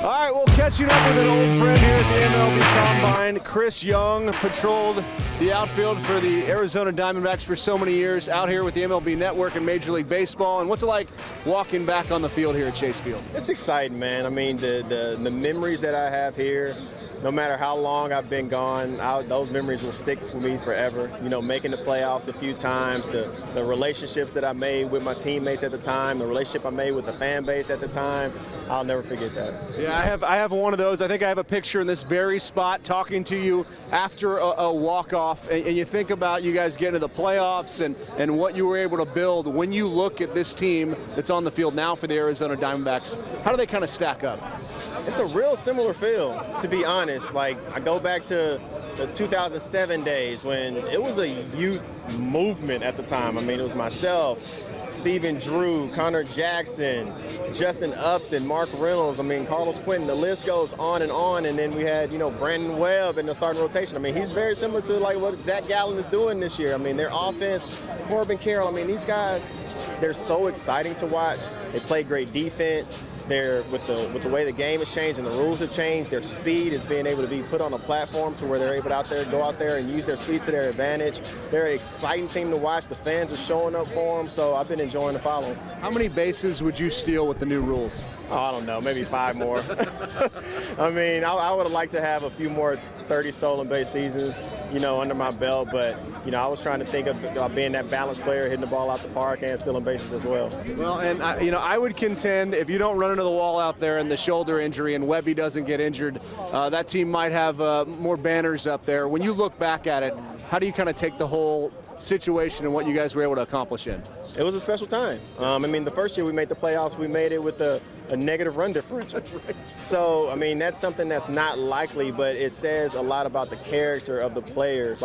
All right, well, catching up with an old friend here at the MLB Combine. Chris Young patrolled the outfield for the Arizona Diamondbacks for so many years, out here with the MLB Network and Major League Baseball. And what's it like walking back on the field here at Chase Field? It's exciting, man. I mean, the memories that I have here, no matter how long I've been gone, those memories will stick with me forever. You know, making the playoffs a few times, the relationships that I made with my teammates at the time, the relationship I made with the fan base at the time, I'll never forget that. Yeah, I have one of those. I think I have a picture in this very spot talking to you after a walk-off, and you think about you guys getting to the playoffs and what you were able to build. When you look at this team that's on the field now for the Arizona Diamondbacks, how do they kind of stack up? It's a real similar feel, to be honest. Like, I go back to the 2007 days when it was a youth movement at the time. I mean, it was myself, Stephen Drew, Connor Jackson, Justin Upton, Mark Reynolds, I mean, Carlos Quentin, the list goes on. And then we had, Brandon Webb in the starting rotation. I mean, he's very similar to like what Zach Gallen is doing this year. I mean, their offense, Corbin Carroll, I mean, these guys, they're so exciting to watch. They play great defense. They're with the way the game has changed and the rules have changed, their speed is being able to be put on a platform to where they're able to go out there and use their speed to their advantage. They're an exciting team to watch. The fans are showing up for them, so I've been enjoying the follow. How many bases would you steal with the new rules? Oh, I don't know, maybe 5 more. I mean, I would have liked to have a few more 30 stolen base seasons, under my belt, but I was trying to think of being that balanced player, hitting the ball out the park and stealing bases as well. Well, and I would contend if you don't run into the wall out there and the shoulder injury and Webby doesn't get injured, that team might have more banners up there. When you look back at it, how do you kind of take the whole situation and what you guys were able to accomplish in? It was a special time. I mean, the first year we made the playoffs, we made it with a negative run differential. That's right. So, I mean, that's something that's not likely, but it says a lot about the character of the players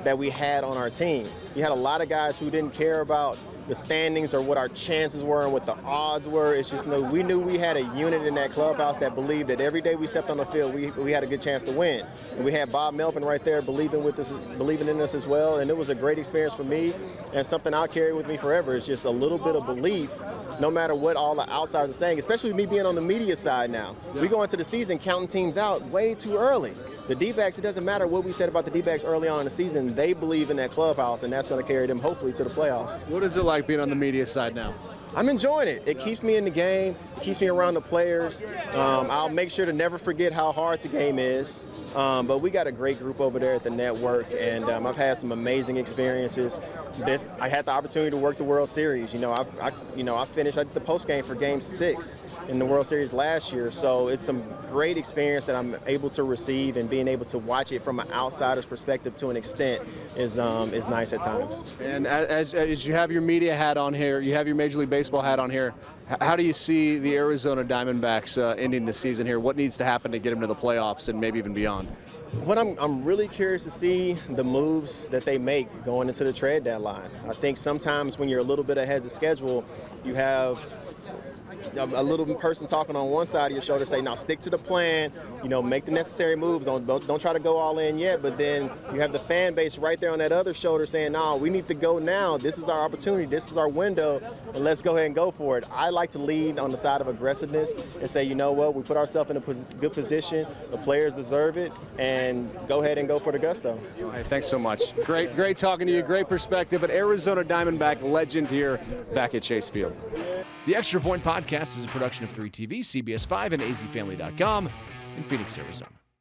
that we had on our team. You had a lot of guys who didn't care about the standings or what our chances were and what the odds were. It's just we knew we had a unit in that clubhouse that believed that every day we stepped on the field, we had a good chance to win. And we had Bob Melvin right there believing in us as well. And it was a great experience for me and something I'll carry with me forever. It's just a little bit of belief, no matter what all the outsiders are saying, especially with me being on the media side now. Yeah. We go into the season counting teams out way too early. The D-backs, it doesn't matter what we said about the D-backs early on in the season, they believe in that clubhouse, and that's going to carry them hopefully to the playoffs. What is it like being on the media side now? I'm enjoying it. It keeps me in the game, it keeps me around the players. I'll make sure to never forget how hard the game is. But we got a great group over there at the network, and I've had some amazing experiences. I had the opportunity to work the World Series. I finished the post game for Game 6 in the World Series last year, so it's some great experience that I'm able to receive, and being able to watch it from an outsider's perspective to an extent is nice at times. And as you have your media hat on here, you have your Major League Baseball hat on here, how do you see the Arizona Diamondbacks ending the season here? What needs to happen to get them to the playoffs and maybe even beyond? What I'm really curious to see the moves that they make going into the trade deadline. I think sometimes when you're a little bit ahead of the schedule, you have a little person talking on one side of your shoulder say, now stick to the plan, make the necessary moves, don't try to go all in yet, but then you have the fan base right there on that other shoulder saying, no, we need to go now, this is our opportunity, this is our window, and let's go ahead and go for it. I like to lead on the side of aggressiveness and say, you know what, we put ourselves in a good position, the players deserve it, and go ahead and go for the gusto. Hey, thanks so much. Great talking to you, great perspective. An Arizona Diamondback legend here back at Chase Field. The Extra Point Podcast is a production of 3TV, CBS 5, and azfamily.com in Phoenix, Arizona.